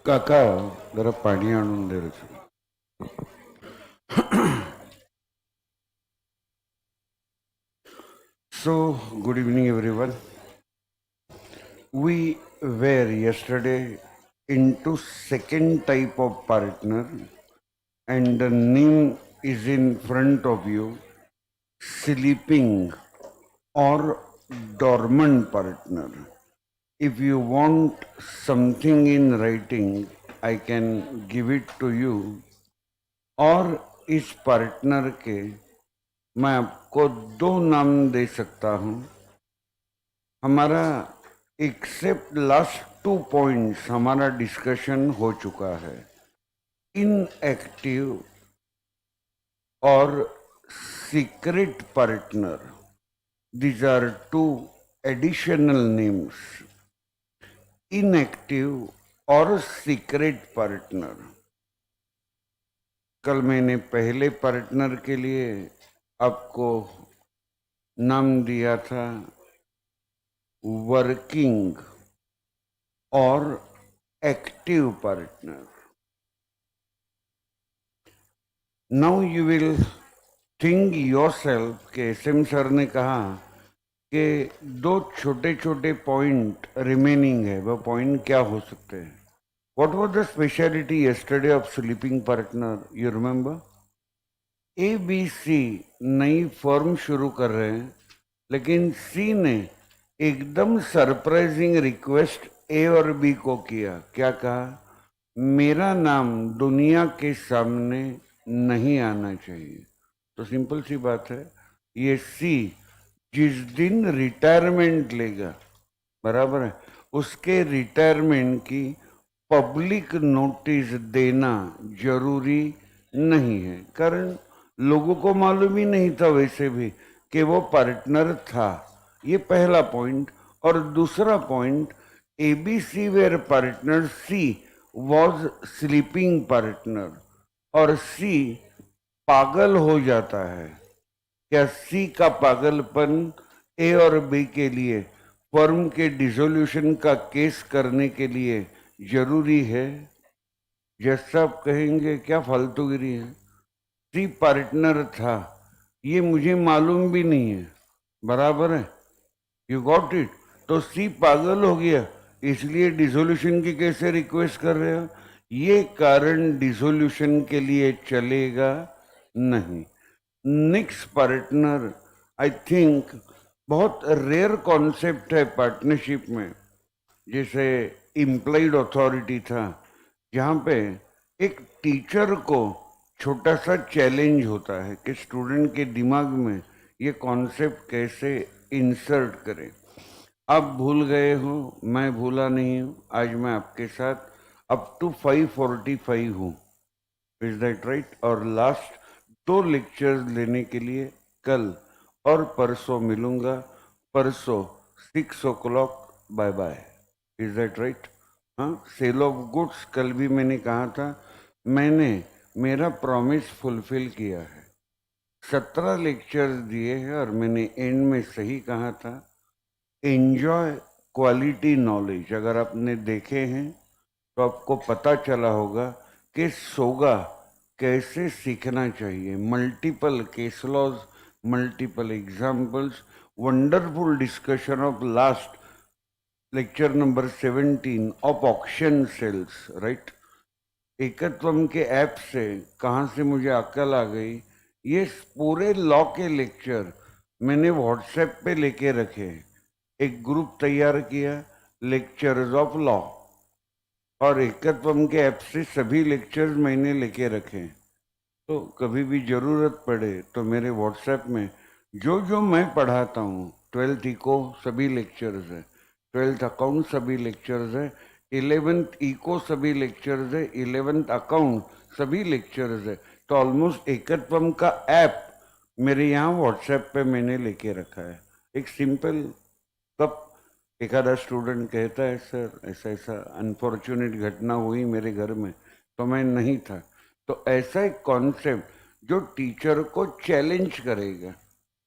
काका जरा पाणी आणून दे रे. So, good evening everyone. We were yesterday into second type of partner and the name is in front of you, sleeping or dormant partner. If you want something in writing, I can give it to you. और इस partner के मैं आपको दो नाम दे सकता हूं. हमारा एक्सेप्ट लास्ट 2 पॉइंट्स हमारा डिस्कशन हो चुका है. इनएक्टिव और secret partner, these are 2 additional names. Inactive और सीक्रेट पार्टनर. कल मैंने पहले पार्टनर के लिए आपको नाम दिया था वर्किंग और active partner. Now you will think yourself के एसएम सर ने कहा कि 2 छोटे छोटे पॉइंट रिमेनिंग है. वो पॉइंट क्या हो सकते हैं? What was the speciality yesterday of sleeping partner? You remember? ABC नई फर्म शुरू कर रहे हैं, लेकिन सी ने एकदम सरप्राइजिंग रिक्वेस्ट ए और बी को किया. क्या कहा? मेरा नाम दुनिया के सामने नहीं आना चाहिए. तो सिंपल सी बात है, ये सी जिस दिन रिटायरमेंट लेगा, बराबर है, उसके रिटायरमेंट की पब्लिक नोटिस देना जरूरी नहीं है. कारण लोगों को मालूम ही नहीं था वैसे भी कि वो पार्टनर था. ये पहला पॉइंट. और दूसरा point, ABC where partner C was sleeping partner और सी पागल हो जाता है. क्या सी का पागलपन ए और बी के लिए फर्म के डिसोल्यूशन का केस करने के लिए जरूरी है? जैसा आप कहेंगे क्या फालतूगिरी है, सी पार्टनर था, ये मुझे मालूम भी नहीं है. बराबर है, यू गॉट इट. तो सी पागल हो गया, इसलिए डिसोल्यूशन की कैसे रिक्वेस्ट कर रहे हो? ये कारण डिसोल्यूशन के लिए चलेगा नहीं. नेक्स्ट पार्टनर, आई थिंक बहुत रेयर कॉन्सेप्ट है पार्टनरशिप में. जैसे इम्प्लाइड अथॉरिटी था, जहाँ पे एक टीचर को छोटा सा चैलेंज होता है कि स्टूडेंट के दिमाग में ये कॉन्सेप्ट कैसे इंसर्ट करें. आप भूल गए हो, मैं भूला नहीं हूँ. आज मैं आपके साथ अप टू 5:45 हूँ. Is that right? और लास्ट 2 लेक्चर्स लेने के लिए कल और परसों मिलूंगा. परसों 6 o'clock. Bye bye. Is that right? हाँ, सेल ऑफ गुड्स कल भी मैंने कहा था. मैंने मेरा प्रॉमिस फुलफिल किया है. 17 लेक्चर्स दिए हैं और मैंने एंड में सही कहा था, एंजॉय क्वालिटी नॉलेज. अगर आपने देखे हैं तो आपको पता चला होगा कि सोगा कैसे सीखना चाहिए. Multiple case laws, multiple examples, wonderful discussion of last lecture number 17 of auction sales. Right? Ekatvam के ऐप से कहाँ से मुझे अक्ल आ गई, ये पूरे लॉ के लेक्चर मैंने व्हाट्सएप पे लेके रखे. एक ग्रुप तैयार किया, लेक्चर्स ऑफ लॉ, और एकत्वम के ऐप से सभी लेक्चर्स मैंने लेके रखे. तो कभी भी ज़रूरत पड़े तो मेरे व्हाट्सएप में जो जो मैं पढ़ाता हूँ, 12th इको सभी लेक्चर्स है, 12th अकाउंट सभी लेक्चर्स है, 11th इको सभी लेक्चर्स है, 11th अकाउंट सभी लेक्चर्स है. तो ऑलमोस्ट एकत्वम का ऐप मेरे यहाँ व्हाट्सएप पे मैंने लेके रखा है. एक सिंपल कप. एक आधा स्टूडेंट कहता है सर ऐसा ऐसा अनफॉर्चुनेट घटना हुई मेरे घर में, तो मैं नहीं था. तो ऐसा एक कॉन्सेप्ट जो टीचर को चैलेंज करेगा,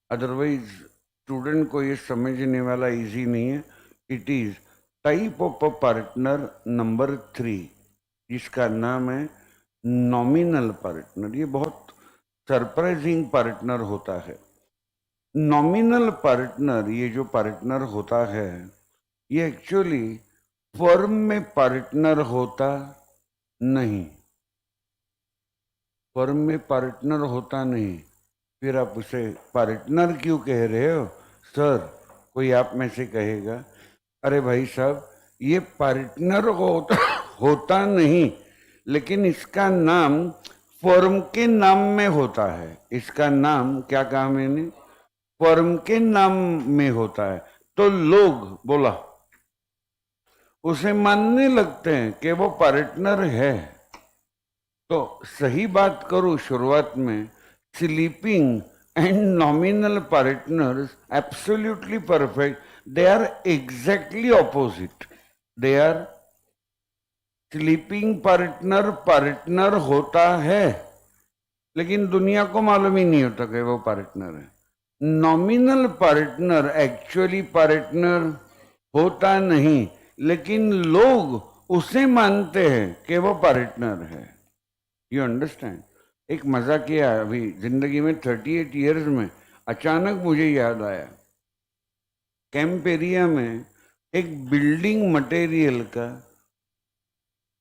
अदरवाइज स्टूडेंट को ये समझने वाला इजी नहीं है. It is type of a partner number 3. जिसका नाम है नॉमिनल पार्टनर। ये बहुत सरप्राइजिंग पार्टनर होता है। नॉमिनल पार्टनर, ये जो पार्टनर होता है, ये एक्चुअली फर्म में पार्टनर होता नहीं। फर्म में पार्टनर होता नहीं, फिर आप उसे पार्टनर क्यों कह रहे हो सर? कोई आप में से कहेगा, अरे भाई साहब, ये पार्टनर होता नहीं, लेकिन इसका नाम फर्म के नाम में होता है। इसका नाम क्या कहा मैंने? फर्म के नाम में होता है। तो लोग बोला उसे मानने लगते हैं कि वो पार्टनर है। तो सही बात करूं शुरुआत में, sleeping and nominal partners absolutely perfect, they are exactly opposite. They are, sleeping partner partner होता है, लेकिन दुनिया को मालूम ही नहीं होता कि वो पार्टनर है। नॉमिनल पार्टनर एक्चुअली पार्टनर होता नहीं, लेकिन लोग उसे मानते हैं कि वो पार्टनर है। You understand? एक मजा किया अभी जिंदगी में 38 इयर्स में, अचानक मुझे याद आया, कैंप एरिया में एक बिल्डिंग मटेरियल का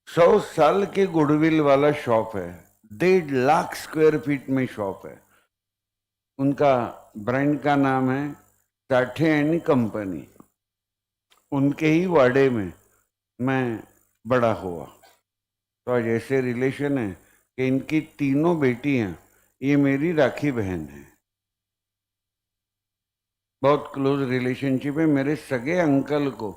100 साल के गुडविल वाला शॉप है। 1.5 लाख स्क्वायर फीट में शॉप है। उनका ब्रांड का नाम है साठे एंड कंपनी। उनके ही वाड़े में मैं बड़ा हुआ। तो आज ऐसे रिलेशन है कि इनकी तीनों बेटियां ये मेरी राखी बहन है। बहुत क्लोज रिलेशनशिप है। मेरे सगे अंकल को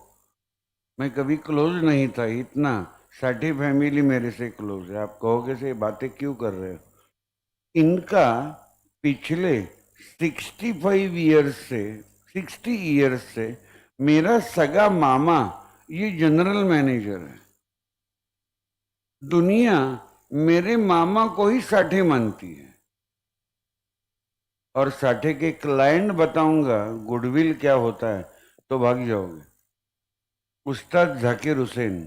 मैं कभी क्लोज नहीं था इतना, साठी फैमिली मेरे से क्लोज है। आप कहोगे से बातें क्यों कर रहे हो? इनका पिछले 65 ईयर्स से 60 ईयर्स से मेरा सगा मामा ये जनरल मैनेजर है। दुनिया मेरे मामा को ही साठे मानती है। और साठे के क्लाइंट बताऊंगा गुडविल क्या होता है तो भाग जाओगे। उस्ताद जाकिर हुसैन,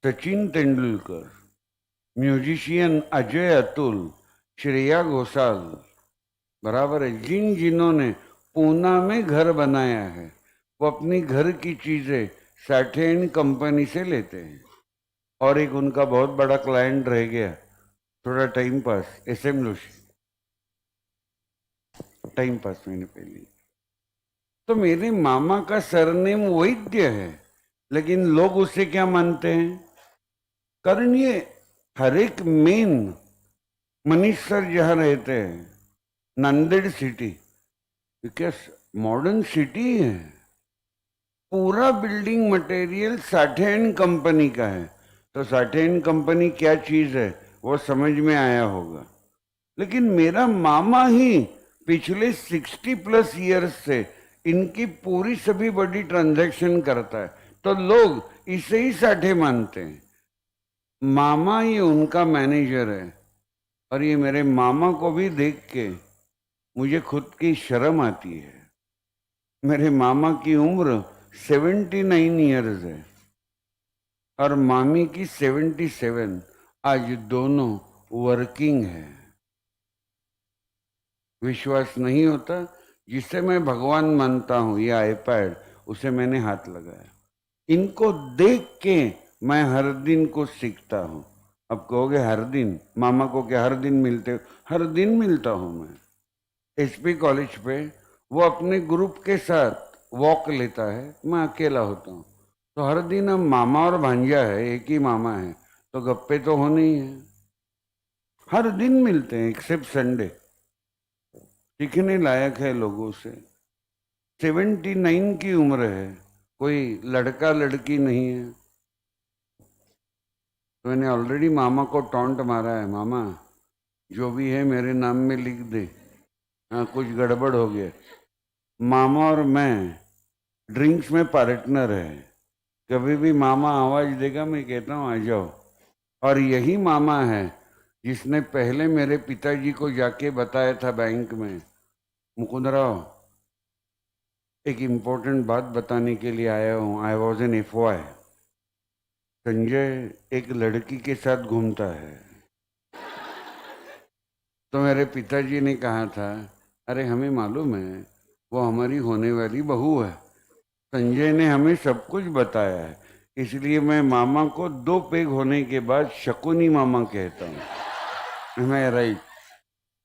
सचिन तेंदुलकर, म्यूजिशियन अजय अतुल, श्रेया घोषाल, बराबर है। जिन जिन्होंने पूना में घर बनाया है वो अपनी घर की चीजें साठे एंड कंपनी से लेते हैं। और एक उनका बहुत बड़ा क्लाइंट रह गया, थोड़ा time pass, SM Joshi, time pass मैंने पहले। तो मेरे मामा का सरनेम वैद्य है, लेकिन लोग उसे क्या मानते हैं? कारण ये हर एक मेन, मनीष सर जहाँ रहते हैं Nanded city, because modern city है, पूरा building material Sathe and company का है। तो साठे एंड कंपनी क्या चीज है वो समझ में आया होगा। लेकिन मेरा मामा ही पिछले 60+ ईयर्स से इनकी पूरी सभी बड़ी ट्रांजैक्शन करता है। तो लोग इसे ही साठे मानते हैं। मामा ही उनका मैनेजर है। और ये मेरे मामा को भी देख के मुझे खुद की शर्म आती है। मेरे मामा की उम्र 79 ईयर्स है और मामी की 77। आज दोनों वर्किंग है। विश्वास नहीं होता? जिसे मैं भगवान मानता हूं, ये आईपैड, उसे मैंने हाथ लगाया। इनको देख के मैं हर दिन कुछ सीखता हूं। अब कहोगे हर दिन? मामा को क्या हर दिन मिलते हो? हर दिन मिलता हूं मैं। एसपी कॉलेज पे वो अपने ग्रुप के साथ वॉक लेता है, मैं अकेला होता हूँ। तो हर दिन हम मामा और भांजा है, एक ही मामा है, तो गप्पे तो होने ही है। हर दिन मिलते हैं एक्सेप्ट संडे। सीखने लायक है लोगों से। 79 की उम्र है, कोई लड़का लड़की नहीं है। तो मैंने ऑलरेडी मामा को टॉन्ट मारा है, मामा जो भी है मेरे नाम में लिख दे, हाँ कुछ गड़बड़ हो गया। मामा और मैं ड्रिंक्स में पार्टनर है। कभी भी मामा आवाज देगा मैं कहता हूँ आ जाओ। और यही मामा है जिसने पहले मेरे पिताजी को जाके बताया था बैंक में, मुकुंदराव एक इम्पोर्टेंट बात बताने के लिए आया हूँ, I was an FY. Sanjay एक लड़की के साथ घूमता है। तो मेरे पिताजी ने कहा था, अरे हमें मालूम है वो हमारी होने वाली बहू है। संजय ने हमें सब कुछ बताया है, इसलिए मैं मामा को 2 पेग होने के बाद शकुनी मामा कहता हूँ। मैं राइट।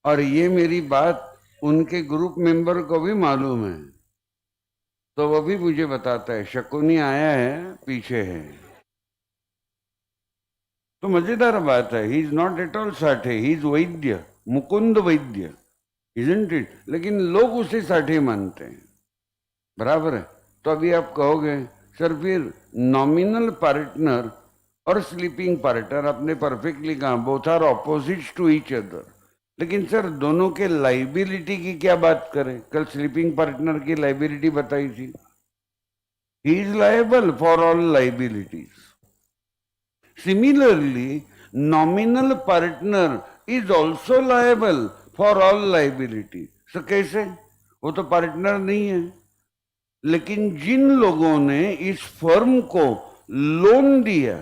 और ये मेरी बात उनके ग्रुप मेंबर को भी मालूम है, तो वो भी मुझे बताता है शकुनी आया है, पीछे है। तो मजेदार बात है, he is not at all Sathe, he is Vaidya, Mukund Vaidya, isn't it. लेकिन लोग उसे साठे मानते हैं, बराबर है। तो अभी आप कहोगे सर फिर नॉमिनल पार्टनर और स्लीपिंग पार्टनर, आपने परफेक्टली कहा, both are opposites to each other. लेकिन सर दोनों के लाइबिलिटी की क्या बात करें? कल स्लीपिंग पार्टनर की लाइबिलिटी बताई थी, he is liable for all liabilities. Similarly, nominal partner is also liable for all liability. So कैसे? वो तो पार्टनर नहीं है। लेकिन जिन लोगों ने इस फर्म को लोन दिया,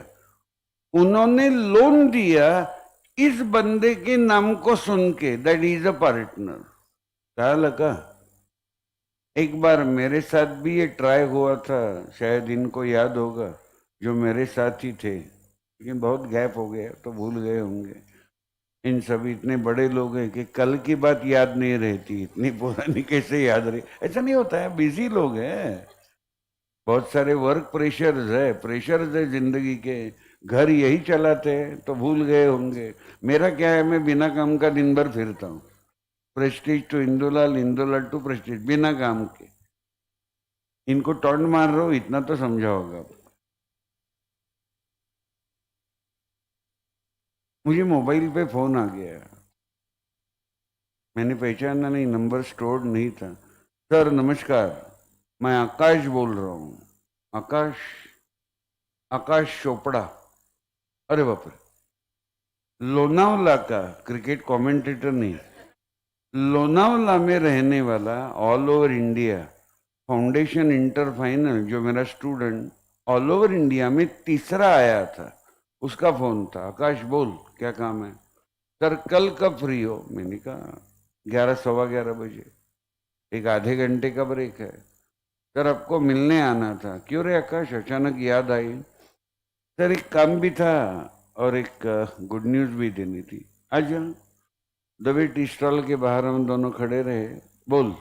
उन्होंने लोन दिया इस बंदे के नाम को सुन के, दैट इज अ पार्टनर। क्या लगा? एक बार मेरे साथ भी ये ट्राई हुआ था, शायद इनको याद होगा जो मेरे साथ ही थे, लेकिन बहुत गैप हो गया तो भूल गए होंगे। इन सभी इतने बड़े लोग हैं कि कल की बात याद नहीं रहती, इतनी पुरानी कैसे याद रही? ऐसा नहीं होता है, बिजी लोग हैं, बहुत सारे वर्क प्रेशर्स है जिंदगी के, घर यही चलाते हैं तो भूल गए होंगे। मेरा क्या है, मैं बिना काम का दिन भर फिरता हूँ, Prestige to Indulal, Indulal to Prestige, बिना काम के। इनको टॉन्ट मार रहा हूँ, इतना तो समझा होगा। मुझे मोबाइल पे फोन आ गया, मैंने पहचाना नहीं, नंबर स्टोर्ड नहीं था। सर नमस्कार, मैं आकाश बोल रहा हूँ। आकाश? आकाश चोपड़ा? अरे बाप रे, लोनावला का क्रिकेट कमेंटेटर नहीं, लोनावला में रहने वाला, all over India foundation inter final जो मेरा स्टूडेंट ऑल ओवर इंडिया में तीसरा आया था, उसका फोन था। आकाश बोल, क्या काम है? सर कल कब फ्री हो? मैंने कहा 11, सवा 11 बजे, एक आधे घंटे का ब्रेक है। सर आपको मिलने आना था। क्यों रे आकाश, अचानक याद आई? सर एक काम भी था और एक गुड न्यूज भी देनी थी। आज दबे टी स्टॉल के बाहर हम दोनों खड़े रहे। बोल,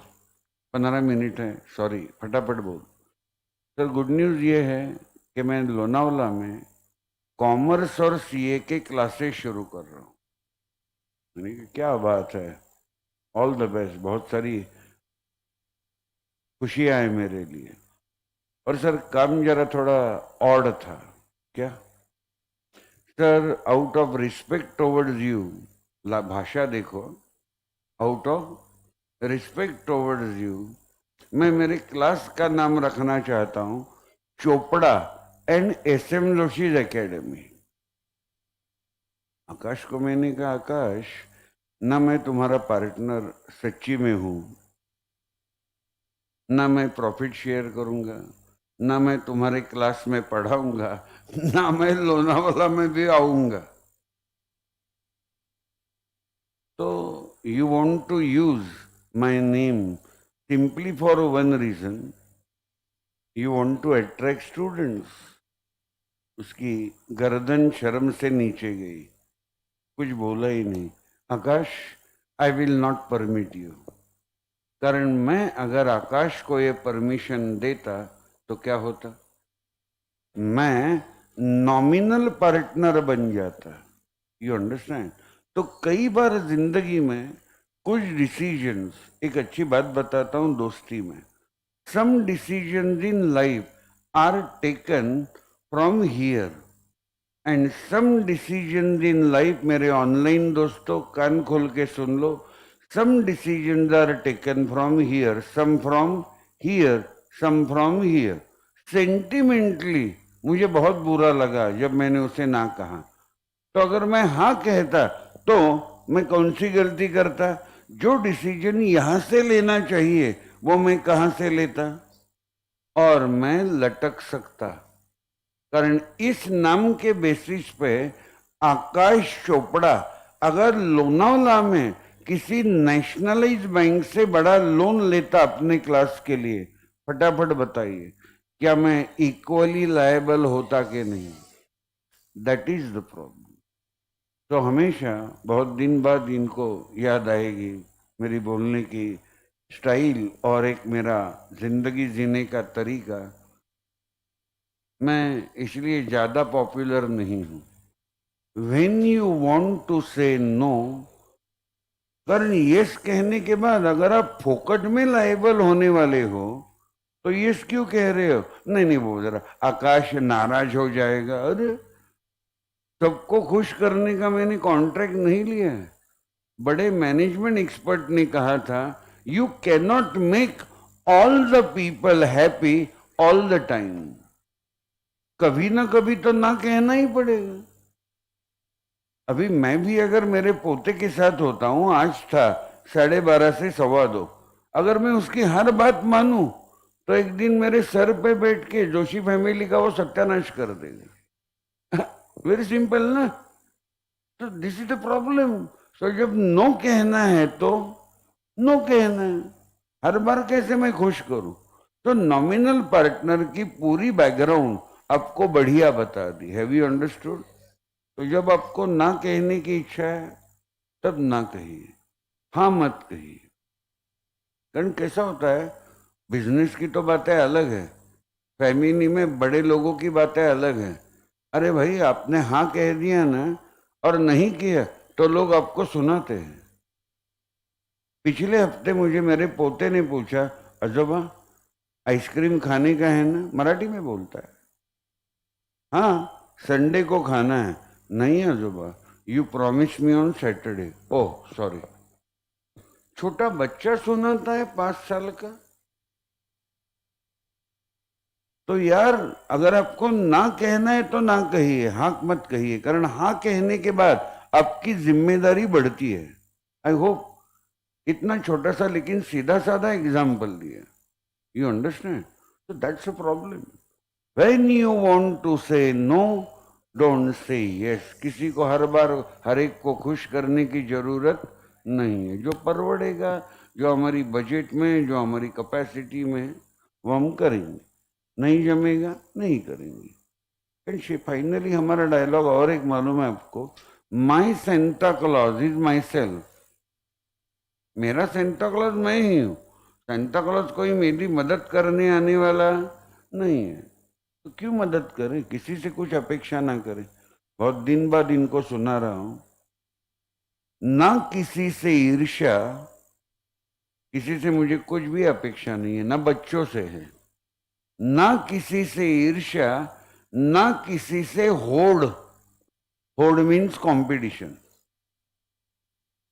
15 मिनट है, सॉरी, फटाफट बोल। सर गुड न्यूज ये है कि मैं लोनावला में कॉमर्स और सीए के क्लासेस शुरू कर रहा हूँ। मैंने कहा क्या बात है, ऑल द बेस्ट, बहुत सारी खुशियां हैं मेरे लिए। और सर काम जरा थोड़ा ऑड था। क्या? Sir out of respect towards you, भाषा देखो, out of respect towards you, मैं मेरे क्लास का नाम रखना चाहता हूं चोपड़ा एंड एसएम लोशीज एकेडमी। आकाश को मैंने कहा, आकाश ना मैं तुम्हारा पार्टनर सच्ची में हूं, ना मैं प्रॉफिट शेयर करूंगा, ना मैं तुम्हारे क्लास में पढ़ाऊंगा, ना मैं लोनावाला में भी आऊंगा। तो you want to use my name simply for one reason, you want to attract students. उसकी गर्दन शर्म से नीचे गई, कुछ बोला ही नहीं। Akash, I will not permit you. कारण मैं अगर आकाश को ये परमिशन देता तो क्या होता, मैं नॉमिनल पार्टनर बन जाता। You understand? तो कई बार जिंदगी में कुछ डिसीजंस, एक अच्छी बात बताता हूं दोस्ती में, some decisions in life are taken from here and some decisions in life, मेरे ऑनलाइन दोस्तों कान खोल के सुन लो, some decisions are taken from here, some from here, some from here. Sentimentally मुझे बहुत बुरा लगा जब मैंने उसे ना कहा, तो अगर मैं हाँ कहता तो मैं कौन सी गलती करता? जो डिसीजन यहां से लेना चाहिए वो मैं कहां से लेता, और मैं लटक सकता। कारण इस नाम के बेसिस पे आकाश चोपड़ा अगर लोनावला में किसी नेशनलाइज बैंक से बड़ा लोन लेता अपने क्लास के लिए, फटाफट बताइए क्या मैं इक्वली लायबल होता कि नहीं? That is the problem. तो हमेशा बहुत दिन बाद इनको याद आएगी मेरी बोलने की स्टाइल और एक मेरा जिंदगी जीने का तरीका। मैं इसलिए ज्यादा पॉपुलर नहीं हूं। When you want to say no, कारण यस कहने के बाद अगर आप फोकट में लायबल होने वाले हो तो यस क्यों कह रहे हो? नहीं नहीं, वो जरा आकाश नाराज हो जाएगा। अरे सबको खुश करने का मैंने कॉन्ट्रैक्ट नहीं लिया है। बड़े मैनेजमेंट एक्सपर्ट ने कहा था, you can not make all the people happy all the time. कभी ना कभी तो ना कहना ही पड़ेगा। अभी मैं भी अगर मेरे पोते के साथ होता हूं, आज था 12:30 से 2:15, अगर मैं उसकी हर बात मानूं तो एक दिन मेरे सर पे बैठ के जोशी फैमिली का वो सत्यानाश कर देगा। वेरी सिंपल ना। तो दिस इज द प्रॉब्लम। सो जब नो कहना है तो नो कहना है। हर बार कैसे मैं खुश करूं? तो नॉमिनल पार्टनर की पूरी बैकग्राउंड आपको बढ़िया बता दी। Have you understood? तो जब आपको ना कहने की इच्छा है तब ना कहिए, हाँ मत कहिए। कारण कैसा होता है, बिजनेस की तो बातें अलग है, फैमिली में बड़े लोगों की बातें अलग है। अरे भाई आपने हाँ कह दिया ना और नहीं किया तो लोग आपको सुनाते हैं। पिछले हफ्ते मुझे मेरे पोते ने पूछा, अजोबा आइसक्रीम खाने का है ना? मराठी में बोलता है। हाँ संडे को खाना है। नहीं अजोबा, you promise me on Saturday. Oh sorry. छोटा बच्चा सुनाता है 5 साल का। तो यार अगर आपको ना कहना है तो ना कहिए, हाँ मत कहिए। कारण हाँ कहने के बाद आपकी जिम्मेदारी बढ़ती है। आई होप इतना छोटा सा लेकिन सीधा साधा एग्जाम्पल दिया। You understand? तो that's a problem. When you want to say no, don't say yes. किसी को हर बार हर एक को खुश करने की जरूरत नहीं है। जो परवड़ेगा, जो हमारी बजट में, जो हमारी कैपेसिटी में है, वो हम करेंगे। नहीं जमेगा नहीं करेंगे। फाइनली हमारा डायलॉग और एक मालूम है आपको, my Santa Claus is myself. मेरा सेंटा क्लॉज मैं ही हूँ। सेंटा क्लॉज कोई मेरी मदद करने आने वाला नहीं है। तो क्यों मदद करे? किसी से कुछ अपेक्षा ना करे। बहुत दिन बाद इनको सुना रहा हूं, ना किसी से ईर्ष्या, किसी से मुझे कुछ भी अपेक्षा नहीं है, ना बच्चों से है, ना किसी से ईर्ष्या, ना किसी से होड़। होड़ मीन्स कंपटीशन।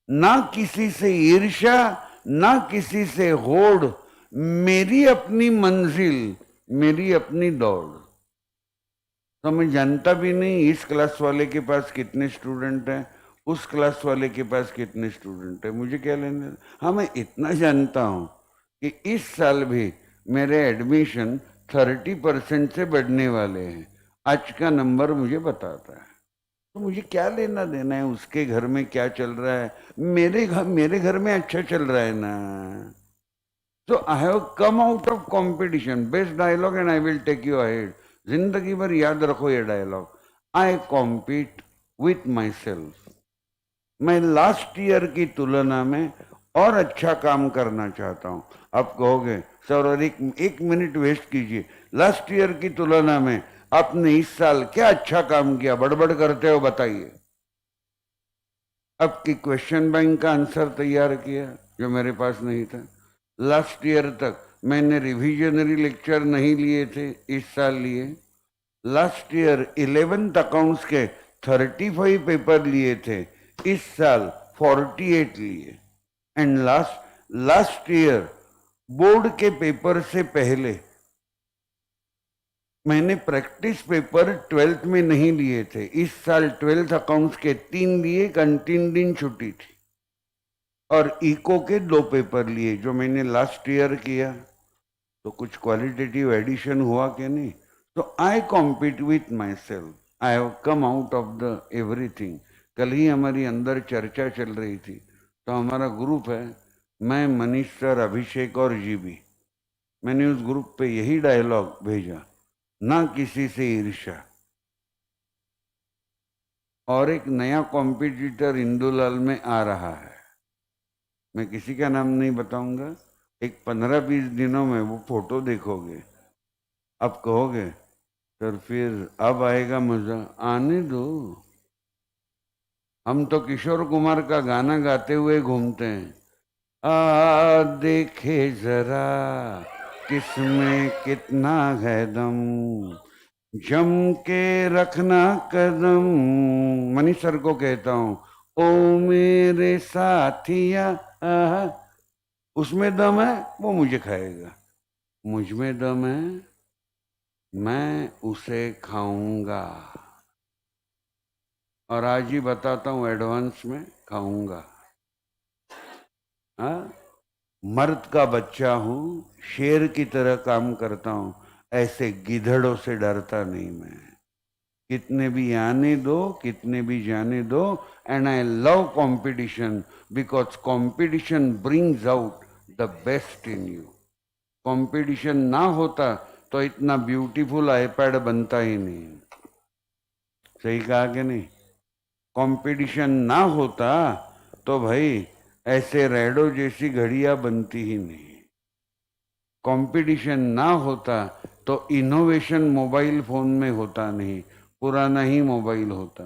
ना किसी से ईर्ष्या, ना किसी से होड़। मेरी अपनी मंजिल, मेरी अपनी दौड़। तो मैं जानता भी नहीं इस क्लास वाले के पास कितने स्टूडेंट हैं, उस क्लास वाले के पास कितने स्टूडेंट हैं, मुझे क्या लेने। हाँ मैं इतना जानता हूँ कि इस साल भी मेरे एडमिशन 30% से बढ़ने वाले हैं। आज का नंबर मुझे बताता है। तो मुझे क्या लेना देना है उसके घर में क्या चल रहा है? मेरे घर में अच्छा चल रहा है ना। So I have come out of competition. Best dialogue and I will take you ahead. जिंदगी भर याद रखो ये dialogue. I compete with myself. मैं लास्ट ईयर की तुलना में और अच्छा काम करना चाहता हूं। आप कहोगे सर और एक मिनट वेस्ट कीजिए, लास्ट ईयर की तुलना में आपने इस साल क्या अच्छा काम किया? बड़बड़ करते हो, बताइए। आपकी क्वेश्चन बैंक का आंसर तैयार किया जो मेरे पास नहीं था। लास्ट ईयर तक मैंने रिविजनरी लेक्चर नहीं लिए थे, इस साल लिए। लास्ट ईयर 11th अकाउंट्स के 35 पेपर लिए थे, इस साल 48 लिए। एंड लास्ट ईयर बोर्ड के पेपर से पहले मैंने प्रैक्टिस पेपर 12th में नहीं लिए थे, इस साल 12th अकाउंट्स के 3 लिए, 3 दिन छुट्टी थी। और इको के 2 पेपर लिए जो मैंने लास्ट ईयर किया। तो कुछ क्वालिटेटिव एडिशन हुआ कि नहीं? तो I compete with myself, I have come out of the everything. कल ही हमारी अंदर चर्चा चल रही थी, तो हमारा ग्रुप है, मैं, मनीष सर, अभिषेक और जीबी। मैंने उस ग्रुप पे यही डायलॉग भेजा, ना किसी से ईर्ष्या। और एक नया कॉम्पिटिटर इंदुलाल में आ रहा है, मैं किसी का नाम नहीं बताऊंगा। एक 15-20 दिनों में वो फोटो देखोगे, अब कहोगे सर फिर अब आएगा मजा। आने दो, हम तो किशोर कुमार का गाना गाते हुए घूमते हैं। आ देखे जरा किसमें कितना है दम, जम के रखना कदम। मनीष सर को कहता हूँ, ओ मेरे साथिया, आहा, उसमें दम है वो मुझे खाएगा, मुझ में दम है मैं उसे खाऊंगा। और आज ही बताता हूँ, एडवांस में खाऊंगा। हाँ, मर्द का बच्चा हूँ, शेर की तरह काम करता हूँ, ऐसे गिधड़ों से डरता नहीं मैं। कितने भी आने दो, कितने भी जाने दो, and I love competition because competition brings out the best in you. Competition ना होता तो इतना ब्यूटीफुल आईपैड बनता ही नहीं। सही कहा कि नहीं? कंपटीशन ना होता तो भाई ऐसे रेडो जैसी घड़ियां बनती ही नहीं। कंपटीशन ना होता तो इनोवेशन मोबाइल फोन में होता नहीं, पुराना ही मोबाइल होता।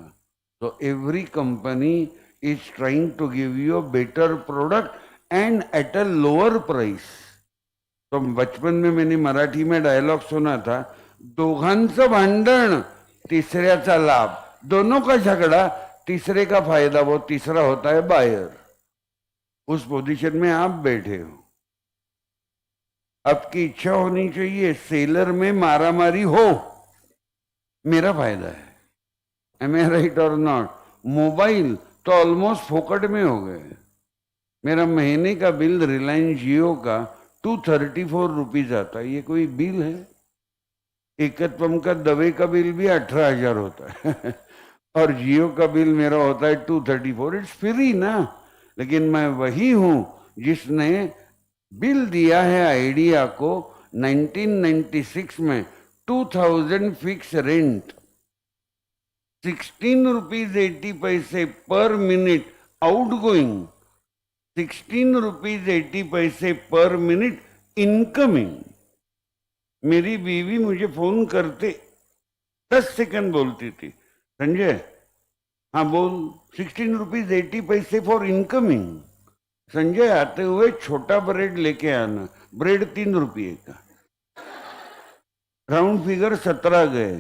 तो every company is trying to give you a better product and at a lower price. तो बचपन में मैंने मराठी में डायलॉग सुना था, दोघांचं भांडण तिसऱ्याचा लाभ, दोनों का झगड़ा तीसरे का फायदा, वो तीसरा होता है बायर। उस पोजीशन में आप बैठे हो, आपकी इच्छा होनी चाहिए सेलर में मारामारी हो, मेरा फायदा है। एम आई राइट और नॉट? मोबाइल तो ऑलमोस्ट फोकट में हो गए। मेरा महीने का बिल रिलायंस जियो का 234 रुपीज आता है। ये कोई बिल है? एकत्वम का दवे का बिल भी 18,000 होता है और जियो का बिल मेरा होता है 234। इट्स फ्री ना। लेकिन मैं वही हूं जिसने बिल दिया है आइडिया को 1996 में 2000 फिक्स रेंट, 16 रुपीज 80 पैसे पर मिनट आउट गोइंग, 16 रुपीज 80 पैसे पर मिनट इनकमिंग। मेरी बीवी मुझे फोन करते 10 सेकंड बोलती थी, संजय हाँ बोल, 16 रुपीज 80 पैसे फॉर इनकमिंग। संजय आते हुए छोटा ब्रेड लेके आना, ब्रेड 3 रुपये का, राउंड फिगर 17 गए।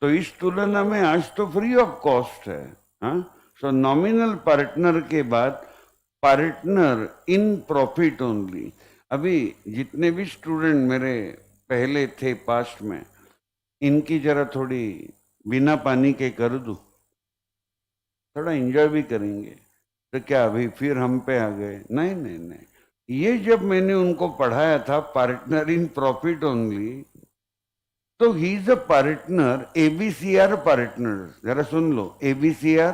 तो इस तुलना में आज तो फ्री ऑफ कॉस्ट है। हाँ, सो नॉमिनल पार्टनर के बाद पार्टनर इन प्रॉफिट ओनली। अभी जितने भी स्टूडेंट मेरे पहले थे पास्ट में, इनकी जरा थोड़ी बिना पानी के कर दूं, थोड़ा एंजॉय भी करेंगे। तो क्या अभी फिर हम पे आ गए? नहीं नहीं नहीं, ये जब मैंने उनको पढ़ाया था पार्टनर इन प्रॉफिट ओनली, तो he is a partner, ABCR partner. जरा सुन लो, एबीसीआर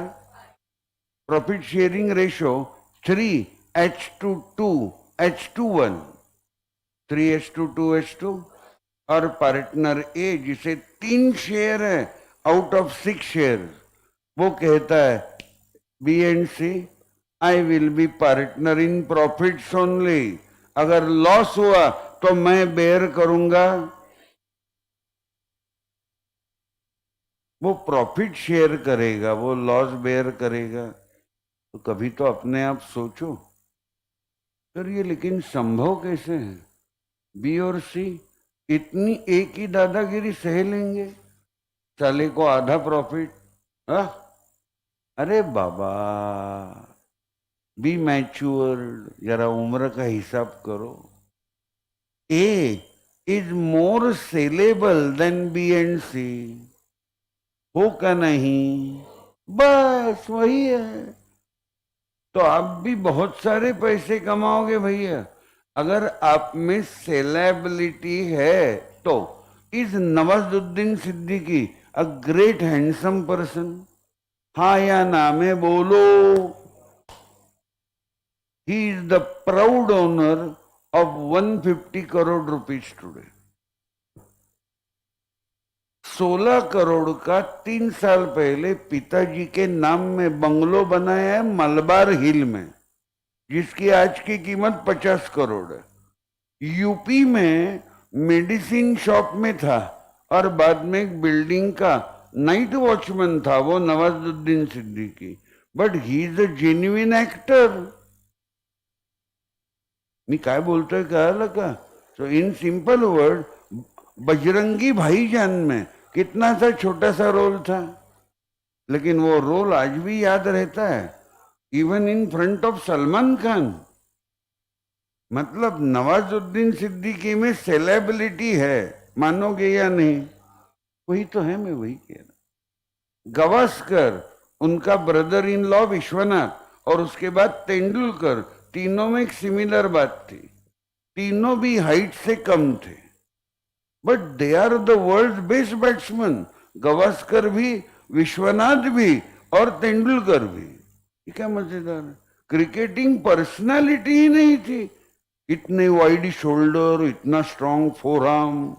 प्रॉफिट शेयरिंग रेशो 3:2:2:1, 3:2:2 और पार्टनर ए जिसे 3 शेयर है आउट ऑफ 6 शेयर, वो कहता है B and C, I will be partner in profits only. अगर लॉस हुआ तो मैं बेयर करूंगा। वो प्रॉफिट शेयर करेगा, वो लॉस बेयर करेगा। तो कभी तो अपने आप सोचो सर, ये लेकिन संभव कैसे है? बी और सी इतनी एक ही दादागिरी सह लेंगे, साले को आधा प्रॉफिट। अरे बाबा, बी मैच्योर, जरा उम्र का हिसाब करो। A is more saleable than B and C, हो का नहीं? बस वही है। तो आप भी बहुत सारे पैसे कमाओगे भैया, अगर आप में सेलेबिलिटी है तो। Is Nawazuddin Siddiqui a great handsome person? हाँ या ना में बोलो। He is the proud owner of 150 crore rupees today. 16 crore का 3 साल पहले पिताजी के नाम में बंगलो बनाया है मलबार हिल में, जिसकी आज की कीमत 50 करोड़ है। यूपी में मेडिसिन शॉप में था और बाद में एक बिल्डिंग का नाइट वॉचमैन था, वो Nawazuddin Siddiqui. But he is a genuine actor. मी काय बोलतोय कळालं का? So in simple word, Bajrangi Bhaijaan में कितना सा छोटा सा रोल था, लेकिन वो रोल आज भी याद रहता है, even in front of Salman Khan. मतलब नवाजुद्दीन सिद्दीकी में सेलेब्रिटी है, मानोगे या नहीं? वही तो है, मैं वही कह रहा। गावस्कर, उनका ब्रदर इन लॉ विश्वनाथ, और उसके बाद तेंदुलकर, तीनों में एक सिमिलर बात थी, तीनों भी हाइट से कम थे, but they are the world best batsman. Gavaskar भी, विश्वनाथ भी और तेंदुलकर भी। ये क्या मजेदार है, क्रिकेटिंग पर्सनालिटी ही नहीं थी। इतने वाइड शोल्डर, इतना स्ट्रांग फोरआर्म,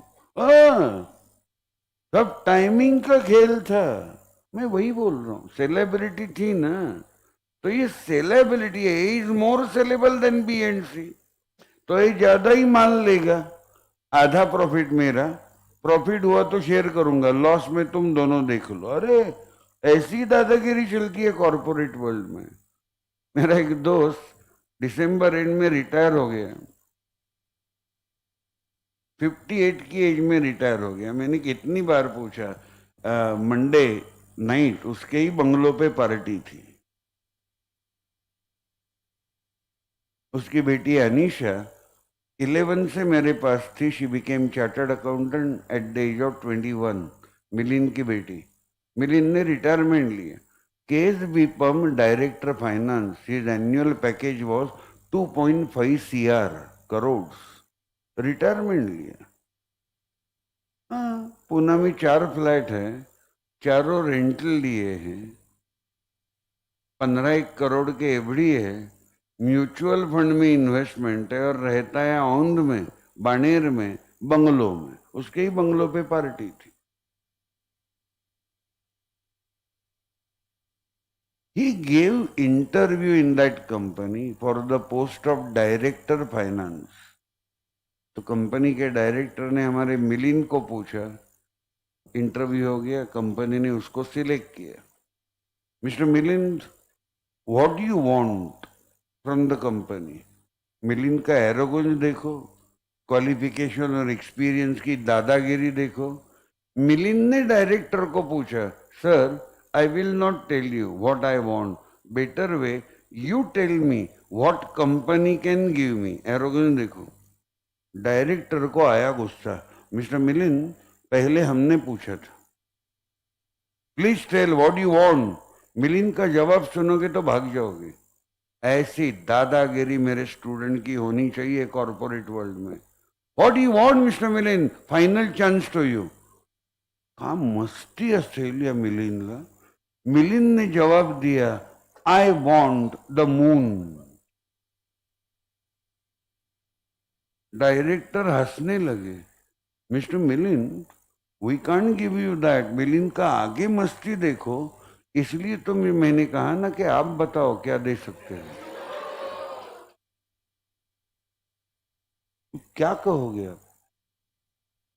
सब टाइमिंग का खेल था। मैं वही बोल रहा हूं, सेलिब्रिटी थी ना, तो ये सेलिब्रिटी है, is more saleable than B and C. तो ये ज्यादा ही मान लेगा, आधा प्रॉफिट मेरा, प्रॉफिट हुआ तो शेयर करूंगा, लॉस में तुम दोनों देख लो। अरे ऐसी दादागिरी चलती है कॉर्पोरेट वर्ल्ड में। मेरा एक दोस्त दिसंबर एंड में रिटायर हो गया, 58 की एज में रिटायर हो गया। मैंने कितनी बार पूछा, मंडे नाइट उसके ही बंगलों पे पार्टी थी। उसकी बेटी अनीशा 11 से मेरे पास थी, she became chartered accountant at the age of 21। Milind की बेटी, मिलिंद ने रिटायरमेंट लिया, केस बीपम director finance, his annual package was 2.5 crore, retirement लिया। हाँ, पुणे में 4 फ्लैट है, चारों रेंटल लिए हैं, 15 करोड़ के एफडी है, म्यूचुअल फंड में इन्वेस्टमेंट है, और रहता है औंध में, बानेर में, बंगलों में। उसके ही बंगलों पे पार्टी थी। He gave interview in that company for the post of director finance. तो कंपनी के डायरेक्टर ने हमारे मिलिंद को पूछा, इंटरव्यू हो गया, कंपनी ने उसको सिलेक्ट किया। Mister Milind, what you want from the company? Milind का एरोगेंस देखो, क्वालिफिकेशन और एक्सपीरियंस की दादागिरी देखो। मिलिंद ने डायरेक्टर को पूछा, sir I will not tell you what I want. Better way, you tell me what company can give me. Arrogance देखो। डायरेक्टर को आया गुस्सा, मिस्टर मिलिंद, पहले हमने पूछा था, please tell what you want. Milind का जवाब सुनोगे तो भाग जाओगे। ऐसी दादागिरी मेरे स्टूडेंट की होनी चाहिए कॉर्पोरेट वर्ल्ड में। What you want mister Milind, final chance to you. कहा मस्ती ऑस्ट्रेलिया मिलिंदला। मिलिंद ने जवाब दिया, I want the moon. Director हंसने लगे, mister Milind, we can't give you that. Milind का आगे मस्ती देखो, इसलिए तो मैंने कहा ना कि आप बताओ क्या दे सकते हो। क्या कहोगे आप?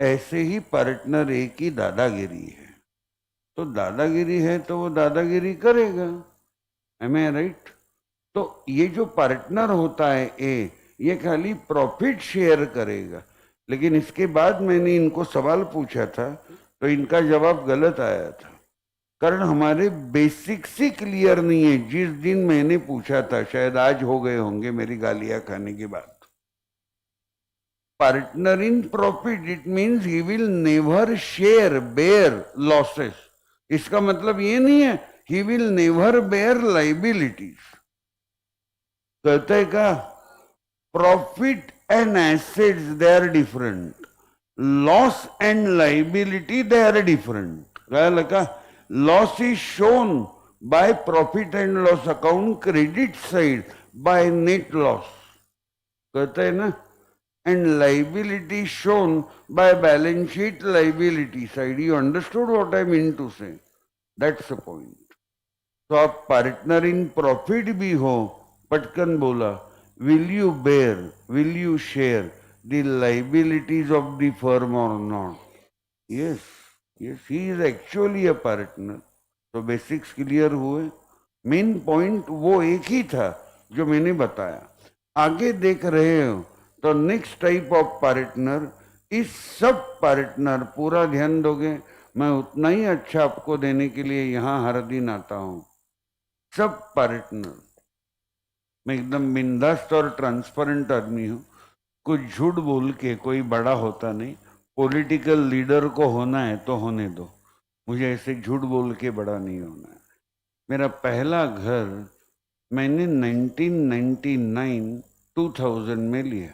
ऐसे ही पार्टनर ए की दादागिरी है, तो दादागिरी है तो वो दादागिरी करेगा। एम आई राइट? तो ये जो पार्टनर होता है ए, ये खाली प्रॉफिट शेयर करेगा। लेकिन इसके बाद मैंने इनको सवाल पूछा था तो इनका जवाब गलत आया था, कारण हमारे बेसिक्स ही क्लियर नहीं है। जिस दिन मैंने पूछा था, शायद आज हो गए होंगे मेरी गालियां खाने के बाद। Partner in profit, it means he will never share bear losses. इसका मतलब ये नहीं है he will never bear liabilities. कहते हैं का profit and assets they are different. loss and liability, they are different. क्या लगा? Loss is shown by profit and loss account credit side by net loss. कहते हैं ना? And liability shown by balance sheet liability side. You understood what I mean to say? That's the point. तो आप partner in profit भी हो, पटकन बोला, will you bear, will you share the liabilities of the firm or not? Yes, yes, he is actually a partner. तो basics clear हुए. Main point वो एक ही था जो मैंने बताया. आगे देख रहे हो तो नेक्स्ट टाइप ऑफ पार्टनर इस सब पार्टनर. पूरा ध्यान दोगे, मैं उतना ही अच्छा आपको देने के लिए यहां हर दिन आता हूं. Sub partner. मैं एकदम बिंदास्त और ट्रांसपेरेंट आदमी हूं. कुछ झूठ बोल के कोई बड़ा होता नहीं. पॉलिटिकल लीडर को होना है तो होने दो, मुझे ऐसे झूठ बोल के बड़ा नहीं होना है. मेरा पहला घर मैंने 1999 2000 में लिया.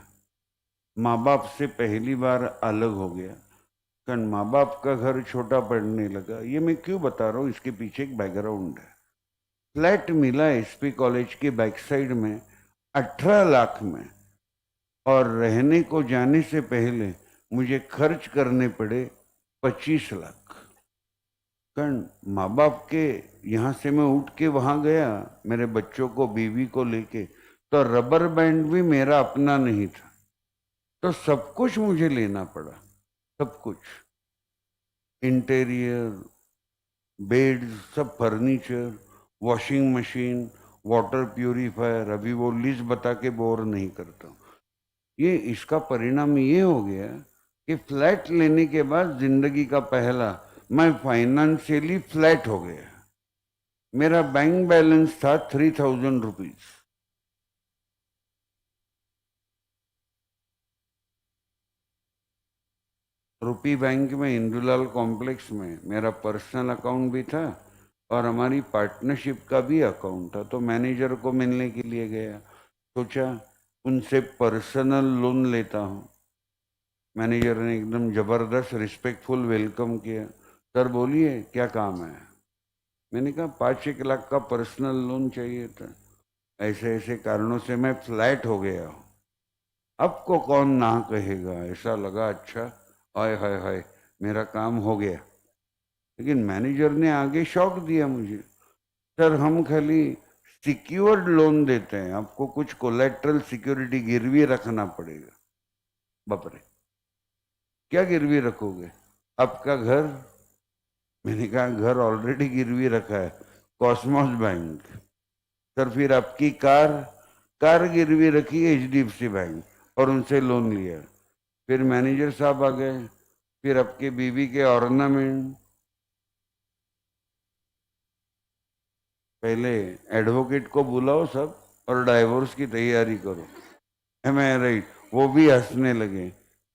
माँ बाप से पहली बार अलग हो गया, कारण माँ बाप का घर छोटा पड़ने लगा. ये मैं क्यों बता रहा हूँ, इसके पीछे एक बैकग्राउंड है. फ्लैट मिला एसपी कॉलेज के बैक साइड में 18 लाख में, और रहने को जाने से पहले मुझे खर्च करने पड़े 25 लाख. कारण माँ बाप के यहाँ से मैं उठ के वहाँ गया मेरे बच्चों को, बीवी को लेके, तो रबर बैंड भी मेरा अपना नहीं था. तो सब कुछ मुझे लेना पड़ा, सब कुछ. इंटीरियर, बेड, सब furniture, washing machine, water purifier. अभी वो लिस्ट बता के बोर नहीं करता. ये इसका परिणाम ये हो गया कि फ्लैट लेने के बाद जिंदगी का पहला मैं फाइनेंशियली फ्लैट हो गया. मेरा बैंक बैलेंस था 3000 रुपीज. रुपी बैंक में इंदुलाल कॉम्प्लेक्स में मेरा पर्सनल अकाउंट भी था और हमारी पार्टनरशिप का भी अकाउंट था. तो मैनेजर को मिलने के लिए गया, सोचा उनसे पर्सनल लोन लेता हूँ. मैनेजर ने एकदम जबरदस्त रिस्पेक्टफुल वेलकम किया. सर बोलिए क्या काम है. मैंने कहा 5-1 लाख का पर्सनल लोन चाहिए था, ऐसे ऐसे कारणों से मैं फ्लैट हो गया हूँ. आपको कौन ना कहेगा. ऐसा लगा अच्छा, हाय हाय हाय, मेरा काम हो गया. लेकिन मैनेजर ने आगे शॉक दिया मुझे. सर हम खाली सिक्योर्ड लोन देते हैं, आपको कुछ कोलेट्रल सिक्योरिटी गिरवी रखना पड़ेगा. बाप रे, क्या गिरवी रखोगे. आपका घर. मैंने कहा घर ऑलरेडी गिरवी रखा है, कॉस्मोस बैंक. सर फिर आपकी कार. कार गिरवी रखी है HDFC बैंक और उनसे लोन लिया. फिर मैनेजर साहब आ गए. फिर आपके बीवी के ऑर्नामेंट. पहले एडवोकेट को बुलाओ सब और डाइवोर्स की तैयारी करो. एम आई राइट. वो भी हंसने लगे.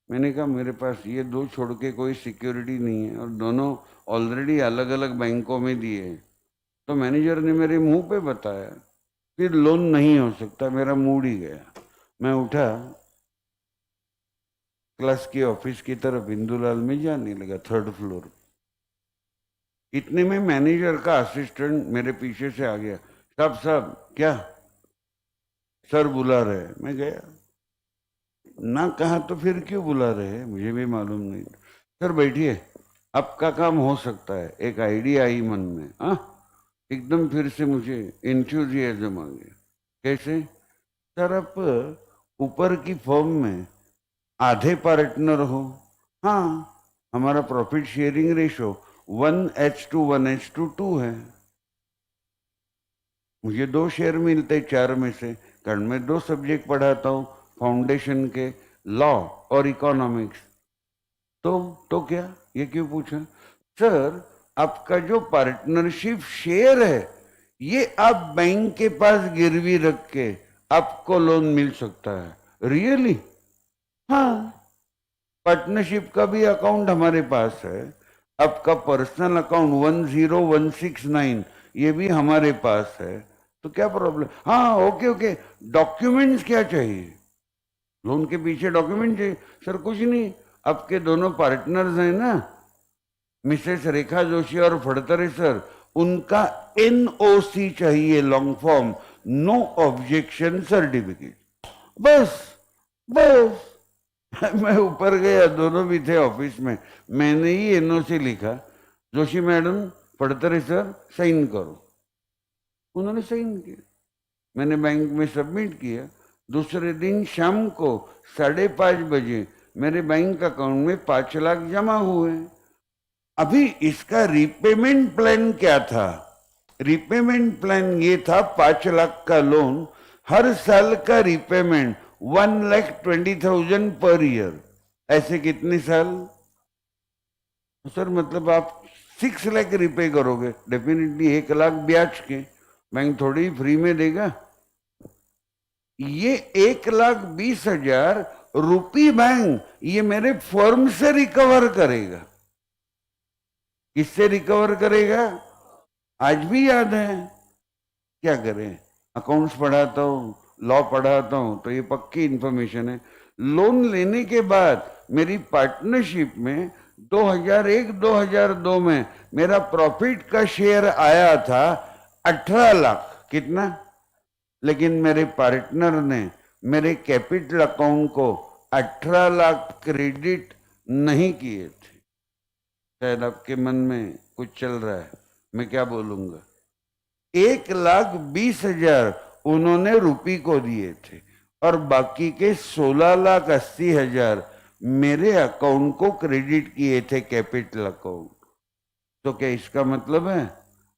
मैंने कहा मेरे पास ये दो छोड़ के कोई सिक्योरिटी नहीं है और दोनों ऑलरेडी अलग अलग बैंकों में दिए हैं. तो मैनेजर ने मेरे मुंह पे बताया फिर लोन नहीं हो सकता. मेरा मूड ही गया. मैं उठा, क्लास के ऑफिस की तरफ इंदुलाल में जाने लगा, 3rd फ्लोर. इतने में मैनेजर का असिस्टेंट मेरे पीछे से आ गया. साहब साहब क्या. सर बुला रहे. मैं गया, ना कहा तो फिर क्यों बुला रहे हैं मुझे भी मालूम नहीं. सर बैठिए, आपका काम हो सकता है. एक आइडिया आई मन में. हाँ, एकदम फिर से मुझे इंथ्यूजियाज्म आ गया. कैसे. सर आप ऊपर की फर्म में आधे पार्टनर हो. हाँ, हमारा प्रॉफिट शेयरिंग रेशो 1:1:2 है. मुझे 2 शेयर मिलते 4 में से, कारण मैं 2 सब्जेक्ट पढ़ाता हूँ, फाउंडेशन के, लॉ और इकोनॉमिक्स. तो क्या, ये क्यों पूछा. सर आपका जो पार्टनरशिप शेयर है ये आप बैंक के पास गिरवी रख के आपको लोन मिल सकता है. रियली. हाँ, पार्टनरशिप का भी अकाउंट हमारे पास है. आपका पर्सनल अकाउंट 10169 ये भी हमारे पास है. तो क्या प्रॉब्लम. हाँ ओके ओके. डॉक्यूमेंट्स क्या चाहिए. लोन के पीछे डॉक्यूमेंट चाहिए. सर कुछ नहीं, आपके दोनों पार्टनर्स हैं ना, मिसेस रेखा जोशी और फड़तरे सर, उनका एनओसी चाहिए, long form, no objection certificate. बस बस मैं ऊपर गया, दोनों भी थे ऑफिस में, मैंने ही एनओसी लिखा, Joshi madam Fadtare sir sign करो। उन्होंने साइन किया, मैंने बैंक में सबमिट किया। दूसरे दिन शाम को 5:30 बजे मेरे बैंक अकाउंट में 5 लाख जमा हुए। अभी इसका रीपेमेंट प्लान क्या था? रीपेमेंट प्लान ये था, 5 लाख का लोन, हर साल का रीपेमेंट 1,20,000 पर ईयर। ऐसे कितने साल? सर मतलब आप 6 लाख रिपे करोगे, डेफिनेटली 1 लाख ब्याज के, बैंक थोड़ी ही फ्री में देगा। ये 1,20,000 रुपी बैंक ये मेरे फर्म से रिकवर करेगा। किससे रिकवर करेगा? आज भी याद है। क्या करें, अकाउंट्स पढ़ाता हूँ, लॉ पढ़ाता हूँ, तो ये पक्की इंफॉर्मेशन है। लोन लेने के बाद मेरी पार्टनरशिप में 2001-2002 में मेरा प्रॉफिट का शेयर आया था 18 लाख। कितना? लेकिन मेरे पार्टनर ने मेरे कैपिटल अकाउंट को 18 लाख क्रेडिट नहीं किए थे। शायद आपके मन में कुछ चल रहा है, मैं क्या बोलूंगा। 1,20,000 उन्होंने रुपी को दिए थे और बाकी के 16,80,000 मेरे अकाउंट को क्रेडिट किए थे, कैपिटल अकाउंट। तो क्या इसका मतलब है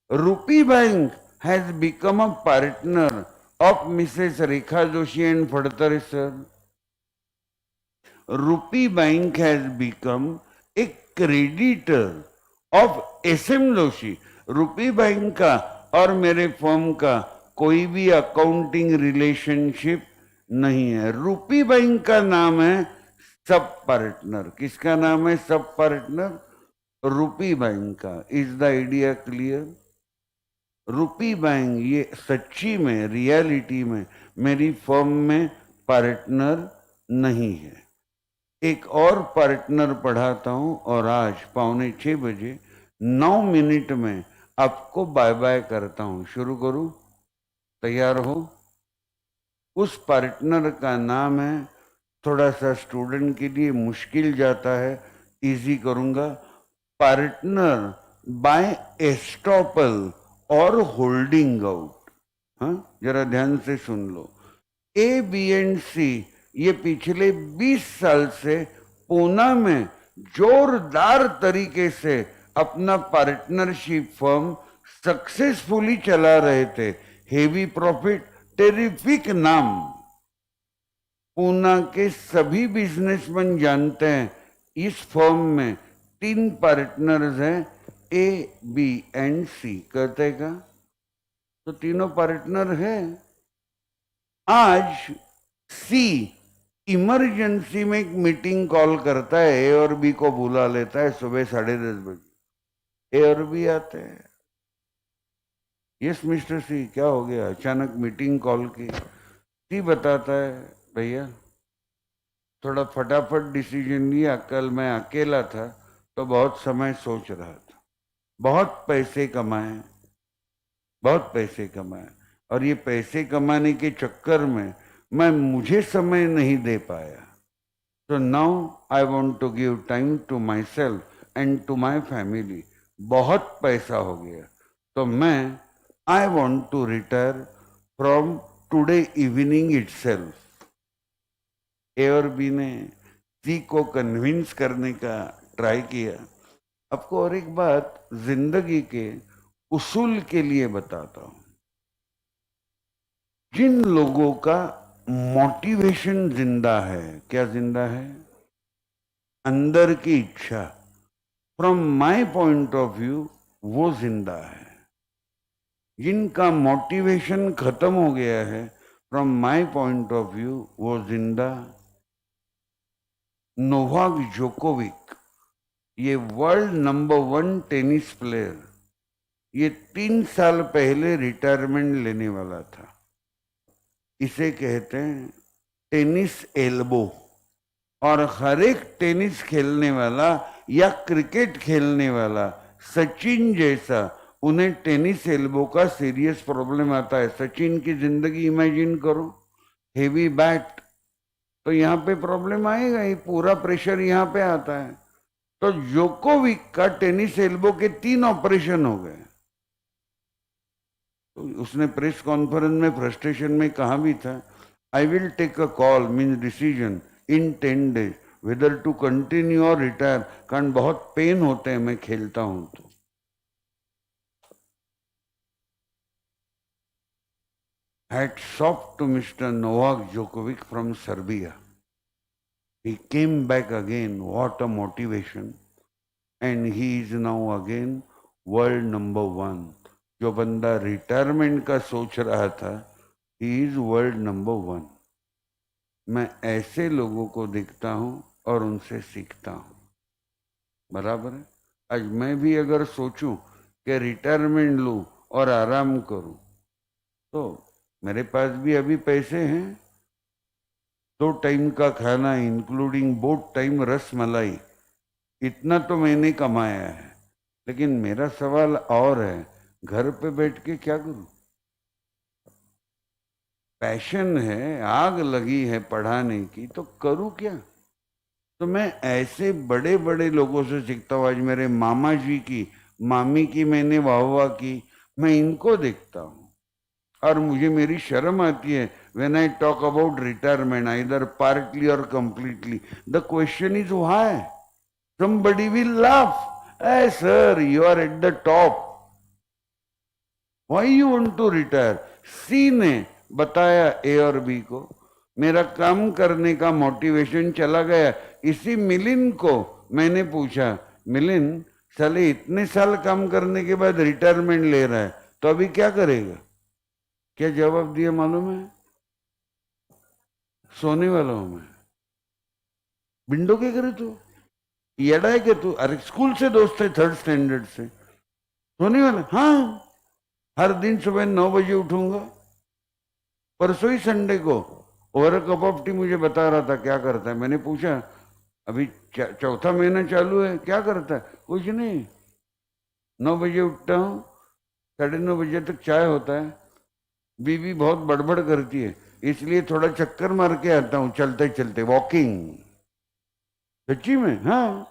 rupee bank has become a partner of Mrs. Rekha Joshi and Fadtare sir? Rupee Bank has become a creditor of SM Joshi. रूपी बैंक का और मेरे फर्म का कोई भी अकाउंटिंग रिलेशनशिप नहीं है। रूपी बैंक का नाम है सब पार्टनर। किसका नाम है सब पार्टनर? रूपी बैंक का। Is the idea clear? रूपी बैंक ये सच्ची में, रियलिटी में मेरी फर्म में पार्टनर नहीं है। एक और पार्टनर पढ़ाता हूं और आज 5:45 9 मिनट में आपको बाय बाय करता हूं। शुरू करूं? तैयार हो? उस पार्टनर का नाम है, थोड़ा सा स्टूडेंट के लिए मुश्किल जाता है, इजी करूंगा, पार्टनर बाय एस्टॉपल और होल्डिंग आउट। हाँ, जरा ध्यान से सुन लो। ए बी एंड सी ये पिछले 20 साल से पूना में जोरदार तरीके से अपना पार्टनरशिप फर्म सक्सेसफुली चला रहे थे। हेवी प्रॉफिट, टेरिफिक नाम। पूना के सभी बिजनेसमैन जानते हैं इस फर्म में 3 पार्टनर्स हैं, ए बी एंड सी। कहते का तो तीनों पार्टनर हैं। आज सी इमरजेंसी में एक मीटिंग कॉल करता है, ए और बी को बुला लेता है सुबह 10:30 बजे। ए और बी आते हैं। यस मिस्टर सी, क्या हो गया? अचानक मीटिंग कॉल की। सी बताता है, भैया थोड़ा फटाफट डिसीजन लिया, कल मैं अकेला था तो बहुत समय सोच रहा था, बहुत पैसे कमाए, बहुत पैसे कमाए, और ये पैसे कमाने के चक्कर में मैं मुझे समय नहीं दे पाया। तो now I want to give time to myself and to my family. बहुत पैसा हो गया तो मैं I want to retire from today evening itself. A और बी ने सी को कन्विंस करने का ट्राई किया। आपको और एक बात जिंदगी के उसूल के लिए बताता हूं। जिन लोगों का मोटिवेशन जिंदा है, क्या जिंदा है? अंदर की इच्छा, from my point of view वो जिंदा है। जिनका मोटिवेशन खत्म हो गया है, from my point of view वो जिंदा। नोवाक जोकोविक, ये वर्ल्ड नंबर 1 टेनिस प्लेयर, ये 3 साल पहले रिटायरमेंट लेने वाला था। इसे कहते हैं टेनिस एल्बो। और हर एक टेनिस खेलने वाला या क्रिकेट खेलने वाला सचिन जैसा, उन्हें टेनिस एल्बो का सीरियस प्रॉब्लम आता है। सचिन की जिंदगी इमेजिन करो, हेवी बैट, तो यहाँ पे प्रॉब्लम आएगा ही, पूरा प्रेशर यहाँ पे आता है। तो जोकोविक का टेनिस एल्बो के 3 ऑपरेशन हो गए। तो उसने प्रेस कॉन्फ्रेंस में फ्रस्ट्रेशन में कहा भी था, I will take a call means decision in 10 days whether to continue और रिटायर, कारण बहुत पेन होते हैं मैं खेलता हूं तो। Hats off to Mr. Novak Djokovic from Serbia. He came back again, what a motivation, and he is now again world number 1। जो बंदा रिटायरमेंट का सोच रहा था, ही इज वर्ल्ड नंबर 1। मैं ऐसे लोगों को देखता हूं और उनसे सीखता हूं, बराबर है। आज मैं भी अगर सोचूं कि रिटायरमेंट लूं और आराम करूं, तो मेरे पास भी अभी पैसे हैं, 2 टाइम का खाना इंक्लूडिंग बोथ टाइम रस मलाई, इतना तो मैंने कमाया है। लेकिन मेरा सवाल और है, घर पे बैठ के क्या करूं? पैशन है, आग लगी है पढ़ाने की, तो करूं क्या? तो मैं ऐसे बड़े बड़े लोगों से सीखता हूँ। आज मेरे मामा जी की, मामी की मैंने वाह की, मैं इनको देखता हूँ और मुझे मेरी शर्म आती है when I talk about retirement, either partly or completely. The question is why somebody will laugh, hey sir you are at the top, why you want to retire? सी ने बताया ए और बी को, मेरा काम करने का मोटिवेशन चला गया। इसी मिलिन को मैंने पूछा, मिलिन साले इतने साल काम करने के बाद रिटायरमेंट ले रहा है, तो अभी क्या करेगा? क्या जवाब दिया मालूम है? सोने वाला हूं मैं। बिंडो क्या करे तू, येड़ा है क्या तू? अरे स्कूल से दोस्त है, 3rd स्टैंडर्ड से। सोने वाला? हाँ, हर दिन सुबह 9 बजे उठूंगा। परसों ही संडे को ओवर कप ऑफ टी मुझे बता रहा था क्या करता है। मैंने पूछा, अभी 4था महीना चालू है, क्या करता है? कुछ नहीं, 9 बजे उठता हूँ, 9:30 बजे तक चाय होता है, बीवी बहुत बड़बड़ करती है इसलिए थोड़ा चक्कर मार के आता हूँ, चलते चलते वॉकिंग। सच्ची में? हाँ।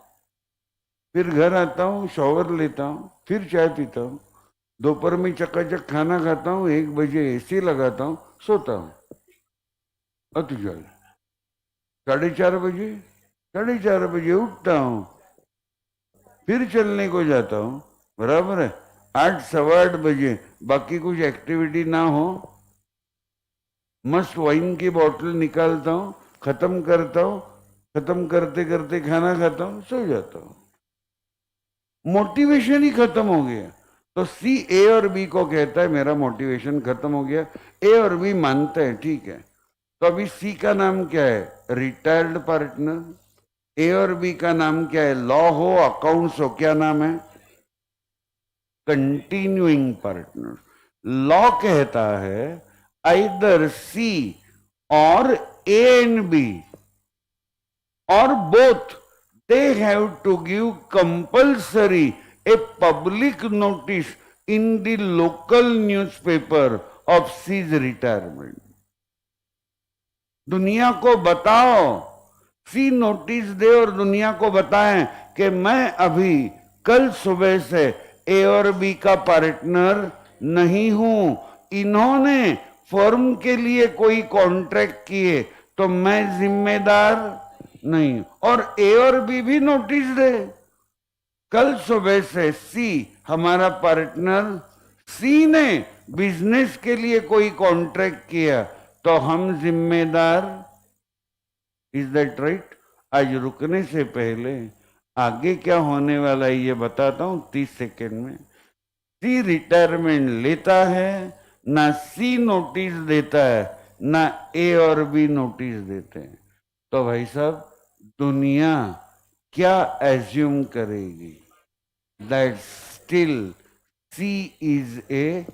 फिर घर आता हूँ, शॉवर लेता हूँ, फिर चाय पीता हूँ, दोपहर में चकाचक खाना खाता हूँ, 1 बजे एसी लगाता हूँ, सोता हूँ। अतुजल 4:30 बजे, 4:30 बजे उठता हूँ, फिर चलने को जाता हूँ, बराबर है। 8, 8:15 बजे बाकी कुछ एक्टिविटी ना हो, मस्त वाइन की बोतल निकालता हूँ, खत्म करता हूँ, खत्म करते करते खाना खाता हूँ, सो जाता हूँ। मोटिवेशन ही खत्म हो गया। तो सी ए और बी को कहता है मेरा मोटिवेशन खत्म हो गया। ए और बी मानते हैं, ठीक है। तो अभी सी का नाम क्या है? Retired partner. ए और बी का नाम क्या है? लॉ हो, अकाउंट्स हो, क्या नाम है? Continuing partner. लॉ कहता है आइदर सी और A and B or both, they have to give compulsory a public notice in the local newspaper of C's retirement। दुनिया को बताओ, सी नोटिस दे और दुनिया को बताएं कि मैं अभी कल सुबह से ए और बी का पार्टनर नहीं हूं, इन्होंने फर्म के लिए कोई कॉन्ट्रैक्ट किए तो मैं जिम्मेदार नहीं। और ए और बी भी नोटिस दे, कल सुबह से सी हमारा पार्टनर, सी ने बिजनेस के लिए कोई कॉन्ट्रैक्ट किया तो हम जिम्मेदार। Is that right? आज रुकने से पहले आगे क्या होने वाला है ये बताता हूं 30 सेकेंड में। सी रिटायरमेंट लेता है, ना सी नोटिस देता है, ना ए और बी नोटिस देते हैं। तो भाई साहब, दुनिया क्या एज्यूम करेगी? That still C is A,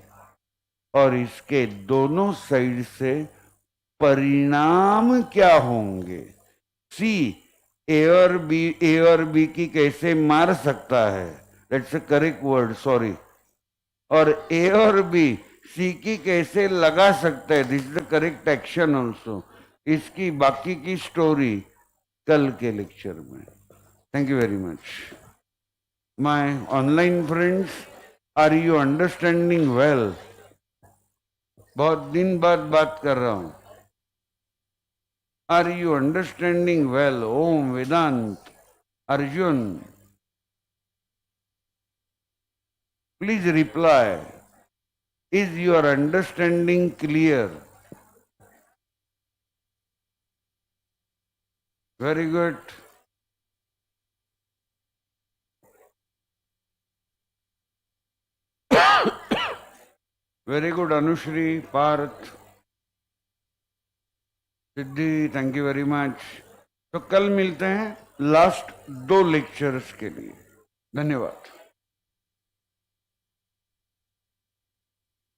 और इसके दोनों साइड से परिणाम क्या होंगे? सी ए और बी की कैसे मार सकता है, that's a correct word, sorry. और ए और बी सी की कैसे लगा सकता है, this is the correct action also. इसकी बाकी की स्टोरी कल के लेक्चर में। Thank you very much my online friends. Are you understanding well? बहुत दिन बाद बात कर रहा हूं। Are you understanding well? Om, Vedant, Arjun, please reply. Is your understanding clear? Very good. Very good Anushree, Parth, Siddhi, thank you very much. तो कल मिलते हैं लास्ट 2 लेक्चर्स के लिए। धन्यवाद।